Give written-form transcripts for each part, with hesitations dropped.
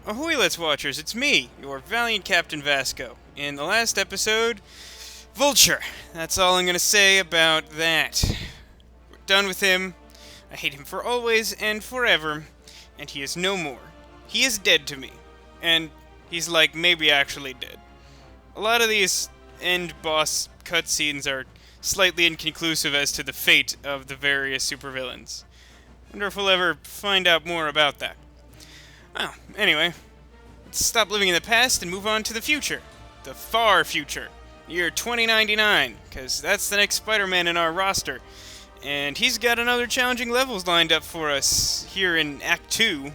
Ahoy, Let's Watchers, it's me, your valiant Captain Vasco. In the last episode, Vulture. That's all I'm gonna say about that. We're done with him. I hate him for always and forever, and he is no more. He is dead to me. And he's like, maybe actually dead. A lot of these end boss cutscenes are slightly inconclusive as to the fate of the various supervillains. Wonder if we'll ever find out more about that. Well, anyway, let's stop living in the past and move on to the future. The far future. Year 2099, because that's the next Spider-Man in our roster. And he's got another challenging levels lined up for us here in Act 2.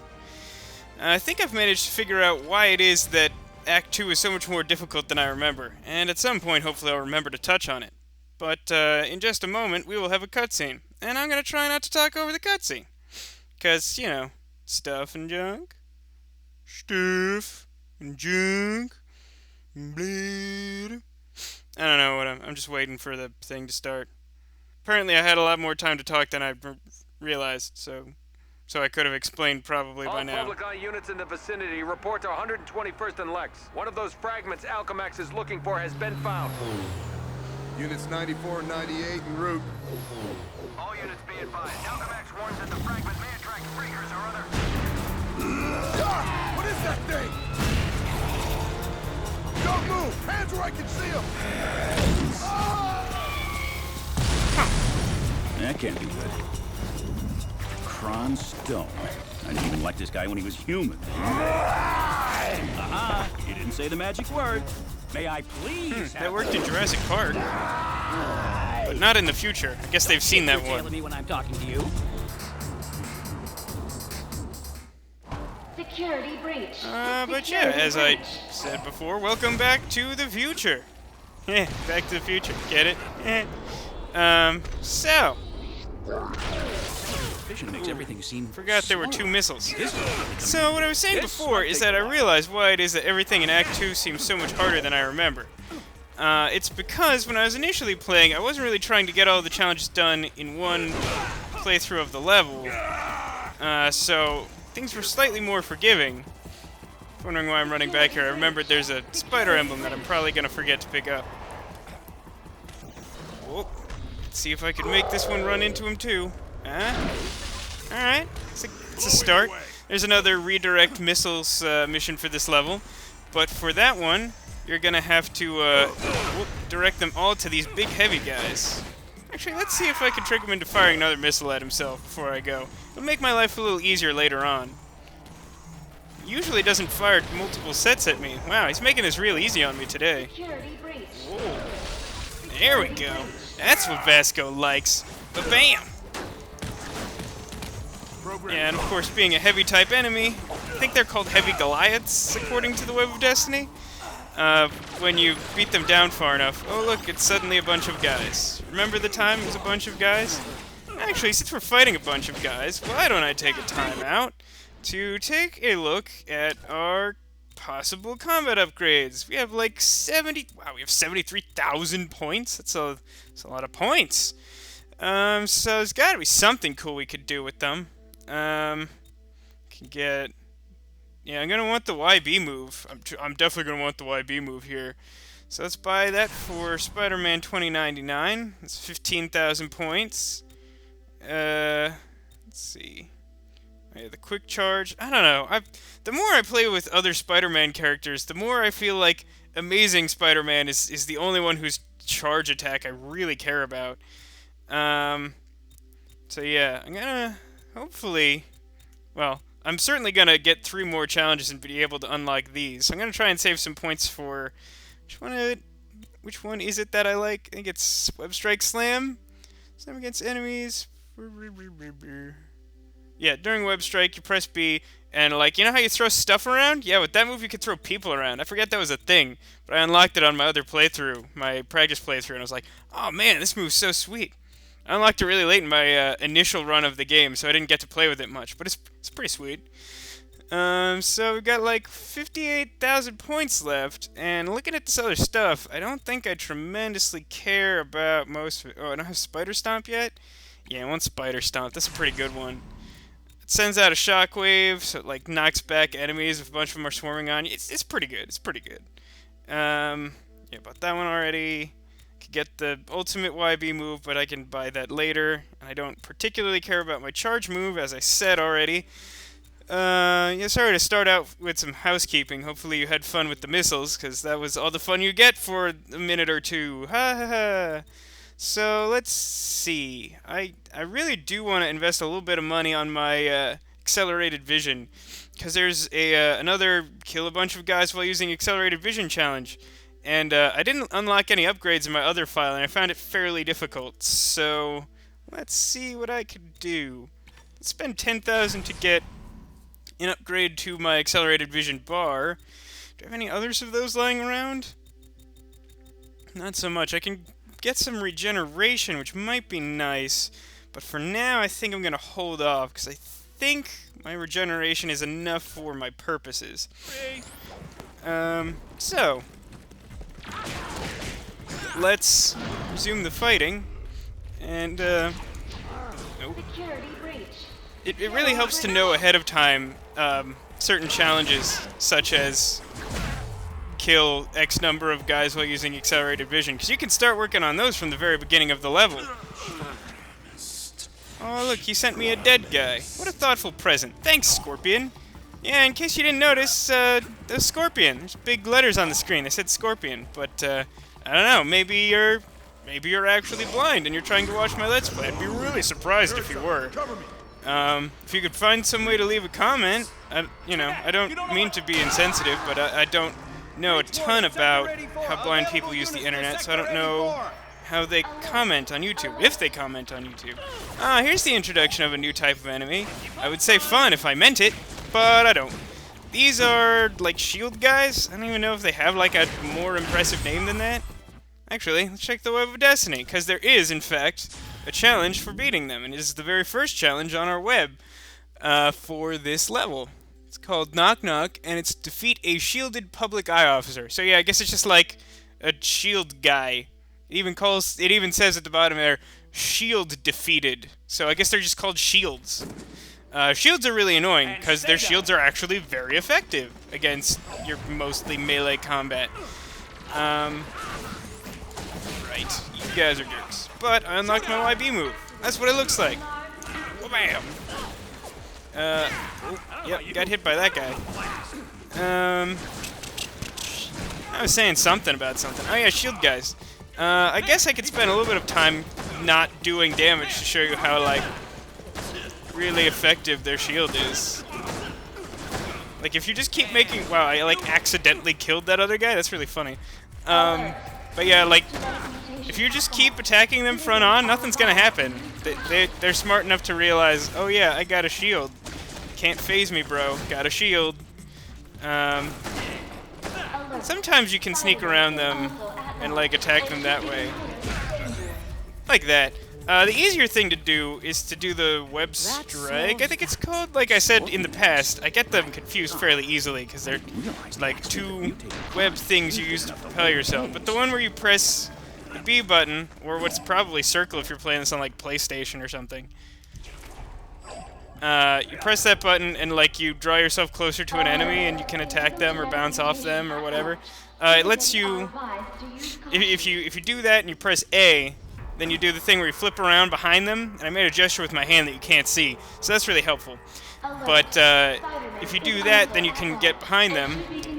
I think I've managed to figure out why it is that Act 2 is so much more difficult than I remember, and at some point hopefully I'll remember to touch on it. But in just a moment we will have a cutscene, and I'm going to try not to talk over the cutscene. Because, you know, stuff and junk. Stuff and junk. Bleed. I don't know what I'm just waiting for the thing to start. Apparently I had a lot more time to talk than I realized, so I could have explained probably by now. All public eye units in the vicinity report to 121st and Lex. One of those fragments Alchemax is looking for has been found. Units 94 and 98 en route. All units be advised. Alchemax warns that the fragment may attract freakers or other... What is that thing? Don't move! Hands where I can see them! That can't be good. Kron Stone. I didn't even like this guy when he was human. You didn't say the magic word. May I please? That worked in Jurassic Park, but not in the future. I guess they've seen that one. Me when I'm talking to you. Security breach. But yeah, as I said before, welcome back to the future. Back to the future. Get it? So. Vision makes everything seem. Forgot there were two missiles. So what I was saying before is that I realized why it is that everything in Act 2 seems so much harder than I remember. It's because when I was initially playing, I wasn't really trying to get all the challenges done in one playthrough of the level. So things were slightly more forgiving. Wondering why I'm running back here. I remembered there's a spider emblem that I'm probably gonna forget to pick up. Whoa. Let's see if I can make this one run into him too. Alright, it's a start. There's another redirect missiles mission for this level. But for that one, you're gonna have to direct them all to these big heavy guys. Actually, let's see if I can trick him into firing another missile at himself before I go. It'll make my life a little easier later on. Usually doesn't fire multiple sets at me. Wow, he's making this real easy on me today. Whoa. There we go. That's what Vasco likes. Ba-bam! Yeah, and of course, being a heavy type enemy, I think they're called heavy Goliaths, according to the Web of Destiny. When you beat them down far enough. Oh look, it's suddenly a bunch of guys. Remember the time it was a bunch of guys? Actually, since we're fighting a bunch of guys, why don't I take a time out to take a look at our possible combat upgrades. We have like 73,000 points. That's a lot of points. So there's gotta be something cool we could do with them. Can get... Yeah, I'm gonna want the YB move. I'm definitely gonna want the YB move here. So let's buy that for Spider-Man 2099. That's 15,000 points. Let's see. Yeah, the quick charge. I don't know. The more I play with other Spider-Man characters, the more I feel like Amazing Spider-Man is the only one whose charge attack I really care about. So yeah, I'm gonna hopefully... Well, I'm certainly gonna get 3 more challenges and be able to unlock these. So I'm gonna try and save some points for... Which one is it that I like? I think it's Web Strike Slam. Slam against enemies. Yeah, during Web Strike, you press B, and like, you know how you throw stuff around? Yeah, with that move, you could throw people around. I forget that was a thing, but I unlocked it on my other playthrough, my practice playthrough, and I was like, oh man, this move's so sweet. I unlocked it really late in my initial run of the game, so I didn't get to play with it much, but it's pretty sweet. So we've got like 58,000 points left, and looking at this other stuff, I don't think I tremendously care about most of it. Oh, I don't have Spider Stomp yet? Yeah, I want Spider Stomp. That's a pretty good one. It sends out a shockwave, so it like knocks back enemies if a bunch of them are swarming on you. It's pretty good. It's pretty good. Yeah, bought that one already. Could get the ultimate YB move, but I can buy that later. And I don't particularly care about my charge move, as I said already. Yeah, sorry to start out with some housekeeping. Hopefully you had fun with the missiles, because that was all the fun you get for a minute or two. Ha ha ha. So, let's see. I really do want to invest a little bit of money on my accelerated vision, because there's another kill a bunch of guys while using accelerated vision challenge. And I didn't unlock any upgrades in my other file, and I found it fairly difficult. So, let's see what I could do. Let's spend 10,000 to get an upgrade to my accelerated vision bar. Do I have any others of those lying around? Not so much. I can get some regeneration, which might be nice. But for now, I think I'm going to hold off, because I think my regeneration is enough for my purposes. So, let's resume the fighting. And, It really helps to know ahead of time certain challenges, such as kill X number of guys while using accelerated vision, because you can start working on those from the very beginning of the level. Oh, look, he sent me a dead guy. What a thoughtful present. Thanks, Scorpion. Yeah, in case you didn't notice, the Scorpion. There's big letters on the screen. They said Scorpion, but I don't know. Maybe you're actually blind and you're trying to watch my Let's Play. I'd be really surprised if you were. If you could find some way to leave a comment, I don't mean to be insensitive, but I don't know a ton about how blind people use the internet, so I don't know how they comment on YouTube, if they comment on YouTube. Here's the introduction of a new type of enemy. I would say fun if I meant it, but I don't. These are, like, shield guys? I don't even know if they have, like, a more impressive name than that. Actually, let's check the Web of Destiny, because there is, in fact, a challenge for beating them, and it is the very first challenge on our web for this level. It's called Knock Knock, and it's defeat a shielded public eye officer. So yeah, I guess it's just like a shield guy. It even says at the bottom there, shield defeated. So I guess they're just called shields. Shields are really annoying, because their shields are actually very effective against your mostly melee combat. Right, you guys are jerks. But I unlocked my YB move. That's what it looks like. Bam! Yep, got hit by that guy. I was saying something about something. Oh yeah, shield guys. I guess I could spend a little bit of time not doing damage to show you how, like, really effective their shield is. Like, if you just keep making... Wow, I, like, accidentally killed that other guy? That's really funny. But yeah, like, if you just keep attacking them front on, nothing's gonna happen. They're smart enough to realize, oh yeah, I got a shield. Can't phase me, bro. Got a shield. Sometimes you can sneak around them and, like, attack them that way. Like that. The easier thing to do is to do the web strike, I think it's called. Like I said in the past, I get them confused fairly easily, because they're like two web things you use to propel yourself. But the one where you press the B button, or what's probably circle if you're playing this on, like, PlayStation or something. You press that button and, like, you draw yourself closer to an enemy and you can attack them or bounce off them or whatever. It lets you, if you do that and you press A, then you do the thing where you flip around behind them, and I made a gesture with my hand that you can't see, so that's really helpful. But if you do that, then you can get behind them,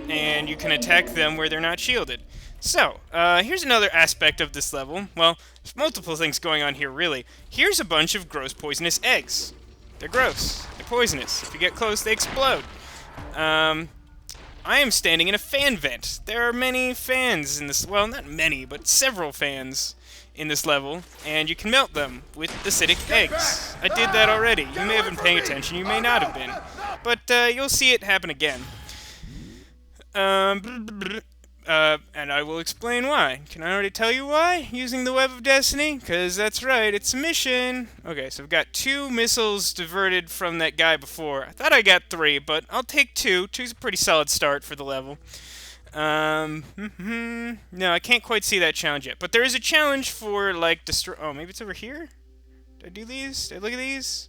and you can attack them where they're not shielded. So, here's another aspect of this level. Well, there's multiple things going on here, really. Here's a bunch of gross poisonous eggs. They're gross. They're poisonous. If you get close, they explode. I am standing in a fan vent. There are many fans in this... Well, not many, but several fans in this level, and you can melt them with acidic eggs. I did that already. You may have been paying attention, you may not have been. But you'll see it happen again. And I will explain why. Can I already tell you why? Using the Web of Destiny? Because that's right, it's a mission. Okay, so I've got 2 missiles diverted from that guy before. I thought I got 3, but I'll take 2. 2's a pretty solid start for the level. No, I can't quite see that challenge yet. But there is a challenge for, like, destroy... Oh, maybe it's over here? Did I do these? Did I look at these?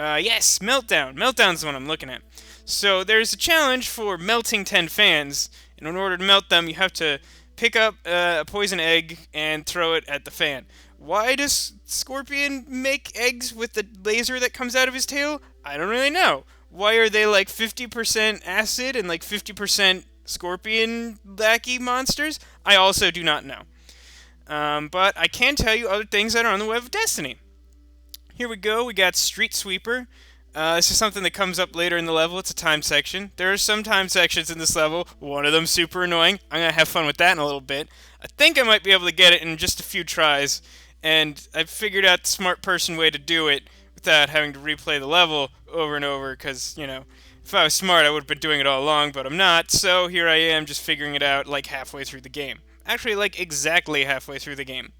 Yes, Meltdown. Meltdown's the one I'm looking at. So there's a challenge for melting 10 fans, and in order to melt them, you have to pick up a poison egg and throw it at the fan. Why does Scorpion make eggs with the laser that comes out of his tail? I don't really know. Why are they like 50% acid and like 50% scorpion lackey monsters? I also do not know. But I can tell you other things that are on the Web of Destiny. Here we go, we got Street Sweeper. This is something that comes up later in the level. It's a time section. There are some time sections in this level. One of them super annoying. I'm going to have fun with that in a little bit. I think I might be able to get it in just a few tries. And I've figured out the smart person way to do it without having to replay the level over and over. Because, you know, if I was smart, I would have been doing it all along. But I'm not. So here I am just figuring it out like halfway through the game. Actually, like exactly halfway through the game.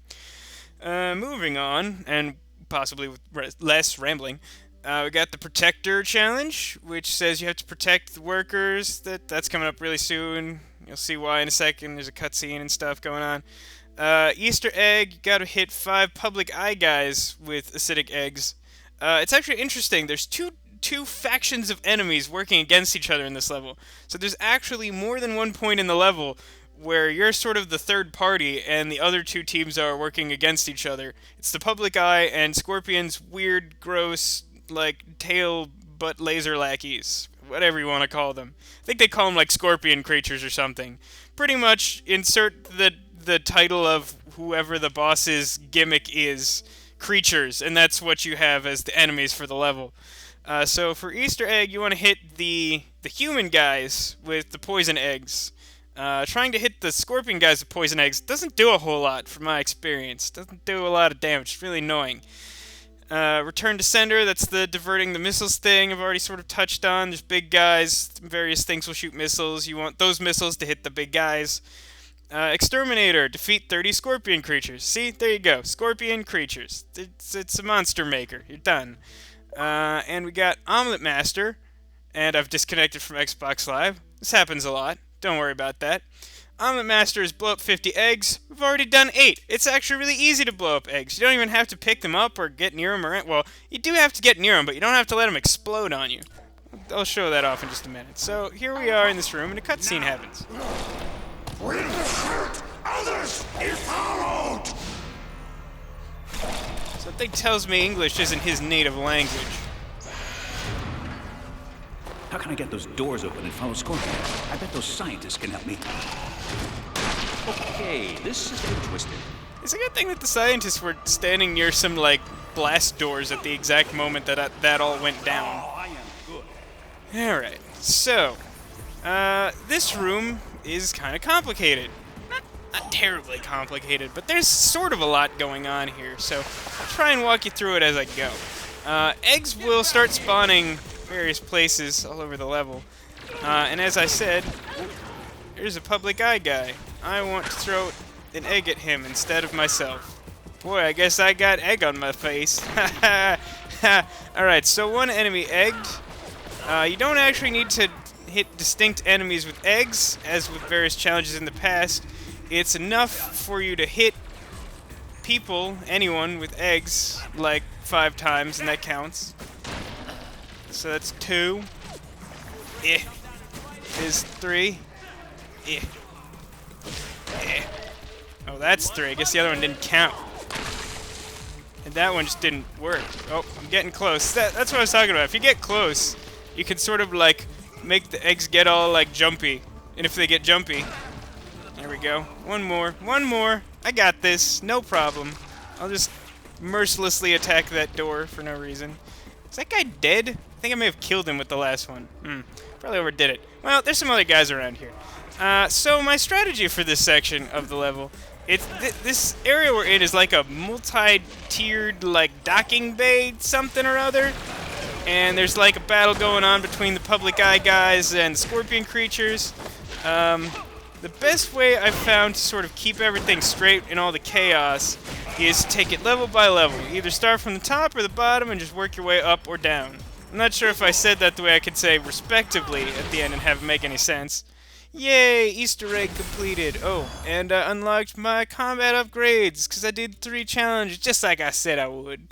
Moving on, and possibly with less rambling. We got the Protector Challenge, which says you have to protect the workers. That's coming up really soon. You'll see why in a second. There's a cutscene and stuff going on. Easter egg, you gotta hit 5 public eye guys with acidic eggs. It's actually interesting. There's two factions of enemies working against each other in this level. So there's actually more than one point in the level where you're sort of the third party and the other two teams are working against each other. It's the public eye and Scorpion's weird, gross, like, tail butt laser lackeys. Whatever you want to call them. I think they call them, like, scorpion creatures or something. Pretty much insert the title of whoever the boss's gimmick is, creatures, and that's what you have as the enemies for the level. So for Easter egg, you want to hit the human guys with the poison eggs. Trying to hit the scorpion guys with poison eggs doesn't do a whole lot from my experience. Doesn't do a lot of damage. It's really annoying. Return to sender, that's the diverting the missiles thing I've already sort of touched on. There's big guys, various things will shoot missiles. You want those missiles to hit the big guys. Exterminator, defeat 30 scorpion creatures. See, there you go, scorpion creatures. It's a monster maker. You're done. And we got Omelet Master, and I've disconnected from Xbox Live. This happens a lot. Don't worry about that. Omelet Master is blow up 50 eggs. We've already done 8. It's actually really easy to blow up eggs. You don't even have to pick them up or get near them. Well, you do have to get near them, but you don't have to let them explode on you. I'll show that off in just a minute. So here we are in this room, and a cutscene happens. We'll shoot others if followed. Something tells me English isn't his native language. How can I get those doors open and follow Scorpion? I bet those scientists can help me. Okay, this is getting twisted. It's a good thing that the scientists were standing near some, like, blast doors at the exact moment that all went down. Oh, I am good. Alright, so, this room is kind of complicated. Not terribly complicated, but there's sort of a lot going on here, so I'll try and walk you through it as I go. Eggs will start spawning various places all over the level. And as I said, here's a public eye guy. I want to throw an egg at him instead of myself. Boy, I guess I got egg on my face. Alright, so one enemy egged. You don't actually need to hit distinct enemies with eggs, as with various challenges in the past. It's enough for you to hit people, anyone, with eggs, like 5 times, and that counts. So that's 2. Is 3. Oh, that's 3. I guess the other one didn't count. And that one just didn't work. Oh, I'm getting close. That's what I was talking about. If you get close, you can sort of, like, make the eggs get all, like, jumpy. And if they get jumpy... There we go. One more. One more. I got this. No problem. I'll just mercilessly attack that door for no reason. Is that guy dead? I think I may have killed him with the last one. Probably overdid it. Well, there's some other guys around here. So my strategy for this section of the level, this area we're in is like a multi-tiered, like, docking bay something or other. And there's like a battle going on between the public eye guys and scorpion creatures. The best way I've found to sort of keep everything straight in all the chaos is to take it level by level. You either start from the top or the bottom and just work your way up or down. I'm not sure if I said that the way I could say respectively at the end and have it make any sense. Yay! Easter egg completed. Oh, and I unlocked my combat upgrades because I did 3 challenges just like I said I would.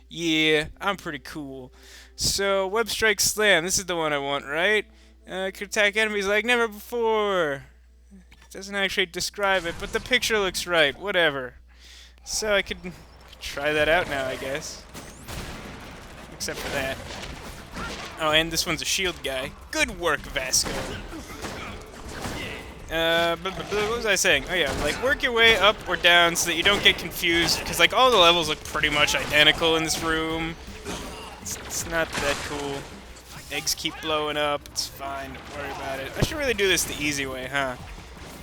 Yeah, I'm pretty cool. So, Web Strike Slam, this is the one I want, right? Could attack enemies like never before. It doesn't actually describe it, but the picture looks right. Whatever. So I could try that out now, I guess. Except for that. Oh, and this one's a shield guy. Good work, Vasco. What was I saying? Oh yeah, like work your way up or down so that you don't get confused, because like all the levels look pretty much identical in this room. It's not that cool. Eggs keep blowing up. It's fine. Don't worry about it. I should really do this the easy way, huh?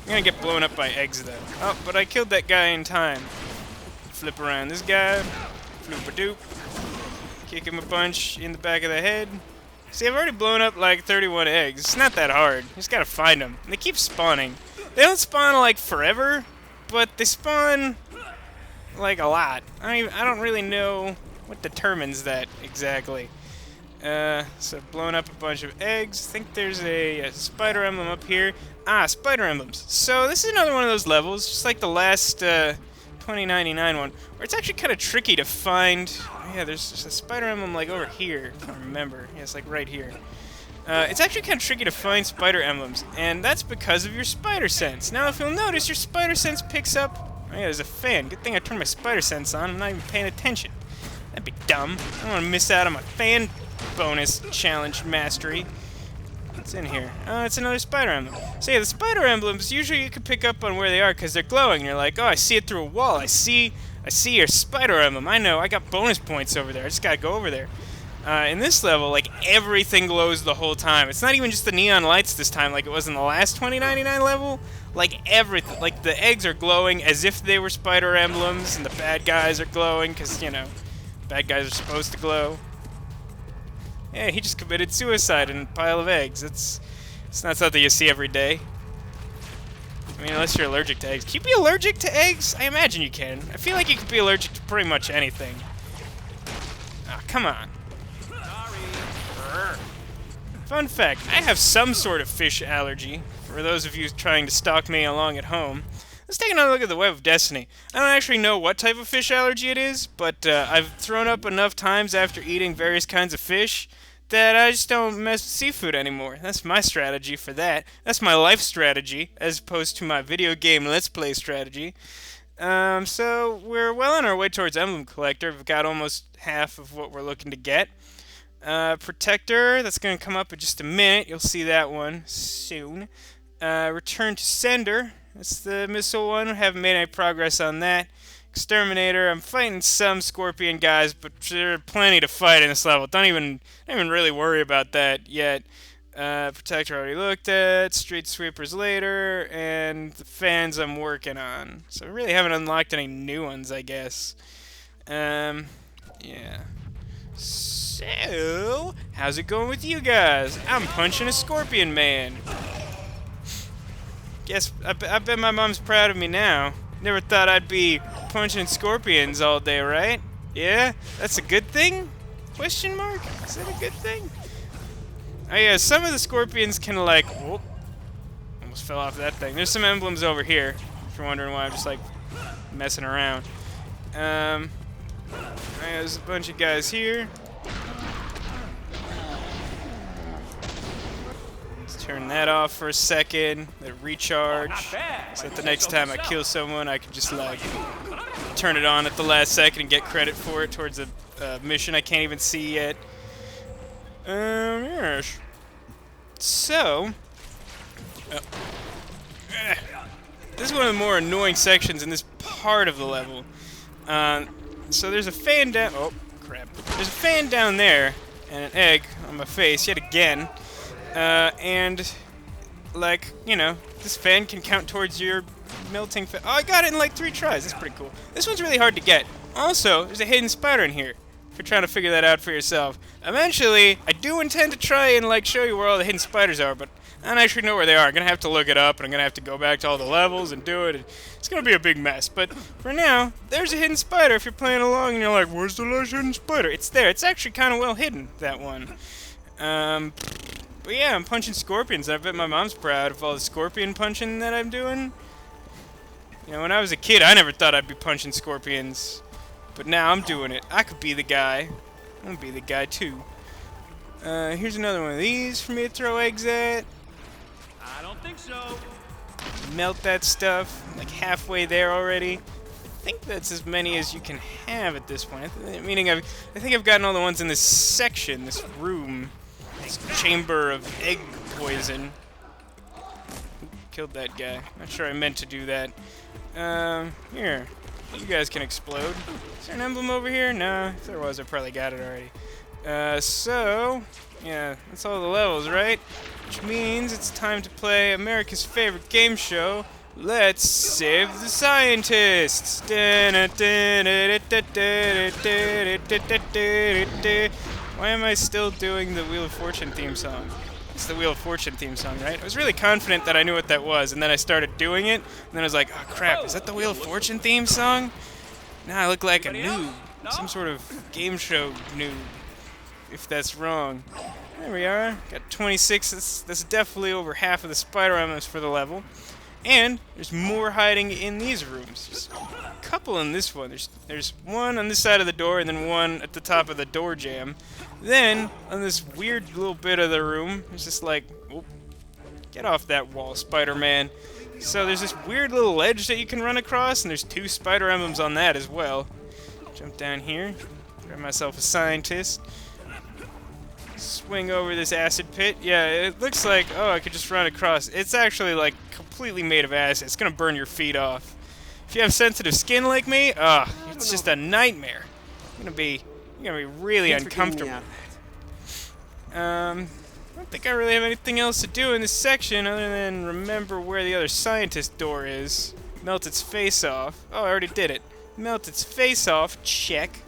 I'm gonna get blown up by eggs though. Oh, but I killed that guy in time. Flip around this guy. Floop-a-doop. Kick him a bunch in the back of the head. See, I've already blown up like 31 eggs. It's not that hard. You just gotta find them. And they keep spawning. They don't spawn like forever, but they spawn like a lot. I don't really know what determines that exactly. So I've blown up a bunch of eggs. I think there's a spider emblem up here. Ah, spider emblems. So this is another one of those levels, just like the last 2099 one, where it's actually kind of tricky to find. Yeah, there's just a spider emblem like over here. I can't remember. Yeah, it's like right here. It's actually kind of tricky to find spider emblems, and that's because of your spider sense. Now, if you'll notice, your spider sense picks up. Oh yeah, there's a fan. Good thing I turned my spider sense on. I'm not even paying attention. That'd be dumb. I don't want to miss out on my fan bonus challenge mastery. What's in here? Oh, it's another spider emblem. So yeah, the spider emblems, usually you can pick up on where they are because they're glowing. You're like, oh, I see it through a wall. I see your spider emblem. I know, I got bonus points over there. I just gotta go over there. In this level, like, everything glows the whole time. It's not even just the neon lights this time like it was in the last 2099 level. Like, everything. Like, the eggs are glowing as if they were spider emblems, and the bad guys are glowing because, you know, bad guys are supposed to glow. Yeah, he just committed suicide in a pile of eggs. It's not something you see every day. I mean, unless you're allergic to eggs. Can you be allergic to eggs? I imagine you can. I feel like you could be allergic to pretty much anything. Ah, come on. Fun fact, I have some sort of fish allergy. For those of you trying to stalk me along at home, let's take another look at the Web of Destiny. I don't actually know what type of fish allergy it is, but I've thrown up enough times after eating various kinds of fish that I just don't mess with seafood anymore. That's my strategy for that. That's my life strategy, as opposed to my video game Let's Play strategy. So we're well on our way towards Emblem Collector. We've got almost half of what we're looking to get. Protector, that's going to come up in just a minute. You'll see that one soon. Return to Sender. That's the missile one. We haven't made any progress on that. Exterminator. I'm fighting some scorpion guys, but there are plenty to fight in this level. Don't even really worry about that yet. Protector already looked at. Street Sweepers later. And the fans I'm working on. So I really haven't unlocked any new ones, I guess. Yeah. So, how's it going with you guys? I'm punching a scorpion man. Guess, I bet my mom's proud of me now. Never thought I'd be punching scorpions all day, right? Yeah? That's a good thing? Question mark? Is that a good thing? Oh yeah, some of the scorpions can like... Whoop. Almost fell off that thing. There's some emblems over here, if you're wondering why I'm just like messing around. There's a bunch of guys here. Turn that off for a second, let it recharge, so that the next time I kill someone I can just like turn it on at the last second and get credit for it towards a mission I can't even see yet. Yes. So, this is one of the more annoying sections in this part of the level. So there's a fan down, oh crap, there's a fan down there, and an egg on my face yet again. And, like, you know, this fan can count towards your melting fan. Oh, I got it in like 3 tries. That's pretty cool. This one's really hard to get. Also, there's a hidden spider in here, if you're trying to figure that out for yourself. Eventually, I do intend to try and, like, show you where all the hidden spiders are, but I don't actually know where they are. I'm gonna have to look it up, and I'm gonna have to go back to all the levels and do it. It's gonna be a big mess, but for now, there's a hidden spider if you're playing along and you're like, where's the last hidden spider? It's there. It's actually kind of well hidden, that one. But yeah, I'm punching scorpions. I bet my mom's proud of all the scorpion punching that I'm doing. You know, when I was a kid, I never thought I'd be punching scorpions. But now I'm doing it. I could be the guy. I'm gonna be the guy too. Here's another one of these for me to throw eggs at. I don't think so. Melt that stuff. I'm like halfway there already. I think that's as many as you can have at this point. Meaning I think I've gotten all the ones in this section, this room, this chamber of egg poison. Killed that guy. Not sure I meant to do that. Here. You guys can explode. Is there an emblem over here? No. If there was, I probably got it already. So, yeah, that's all the levels, right? Which means it's time to play America's favorite game show, Let's Save the Scientists! Why am I still doing the Wheel of Fortune theme song? It's the Wheel of Fortune theme song, right? I was really confident that I knew what that was, and then I started doing it, and then I was like, oh crap, is that the Wheel of Fortune theme song? Now I look like a noob. Some sort of game show noob, if that's wrong. There we are. Got 26. That's definitely over half of the spider emblems for the level. And there's more hiding in these rooms. There's a couple in this one. There's one on this side of the door and then one at the top of the door jamb. Then, on this weird little bit of the room, there's just like, oh, get off that wall, Spider-Man. So there's this weird little ledge that you can run across, and there's 2 spider emblems on that as well. Jump down here, grab myself a scientist. Swing over this acid pit. Yeah, it looks like, oh, I could just run across. It's actually, like, completely made of acid. It's gonna burn your feet off. If you have sensitive skin like me, it's just a nightmare. You're gonna be really uncomfortable. I don't think I really have anything else to do in this section other than remember where the other scientist door is. Melt its face off. Oh, I already did it. Melt its face off. Check.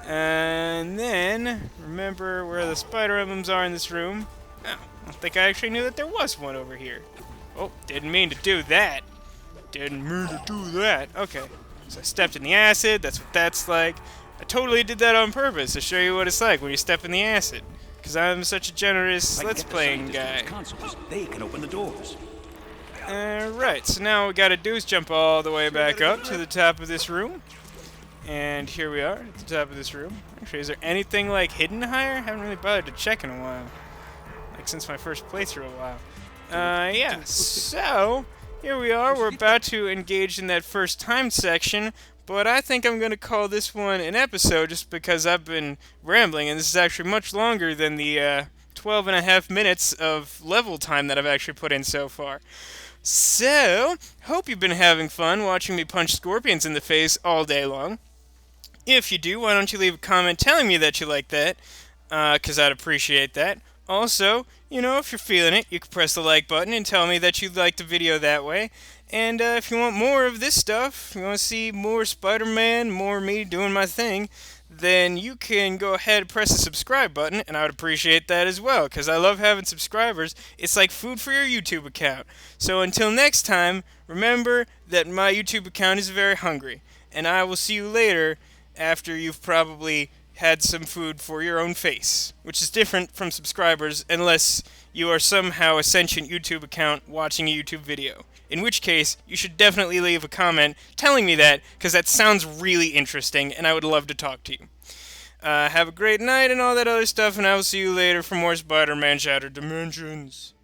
And then, remember where the spider emblems are in this room. Oh, I don't think I actually knew that there was one over here. Oh, didn't mean to do that. Didn't mean to do that. Okay, so I stepped in the acid. That's what that's like. I totally did that on purpose to show you what it's like when you step in the acid. Because I'm such a generous Let's Playing guy. Consoles. They can open the doors. Alright, so now what we gotta do is jump all the way back up to the top of this room. And here we are, at the top of this room. Actually, is there anything, like, hidden higher? I haven't really bothered to check in a while. Like, since my first playthrough a while. Yeah, so, here we are. We're about to engage in that first time section, but I think I'm going to call this one an episode just because I've been rambling, and this is actually much longer than the 12 and a half minutes of level time that I've actually put in so far. So, hope you've been having fun watching me punch scorpions in the face all day long. If you do, why don't you leave a comment telling me that you like that, because I'd appreciate that. Also, you know, if you're feeling it, you can press the like button and tell me that you liked the video that way. And if you want more of this stuff, if you want to see more Spider-Man, more me doing my thing, then you can go ahead and press the subscribe button, and I would appreciate that as well, because I love having subscribers. It's like food for your YouTube account. So until next time, remember that my YouTube account is very hungry, and I will see you later after you've probably had some food for your own face, which is different from subscribers unless you are somehow a sentient YouTube account watching a YouTube video. In which case, you should definitely leave a comment telling me that, because that sounds really interesting, and I would love to talk to you. Have a great night and all that other stuff, and I will see you later for more Spider-Man Shattered Dimensions.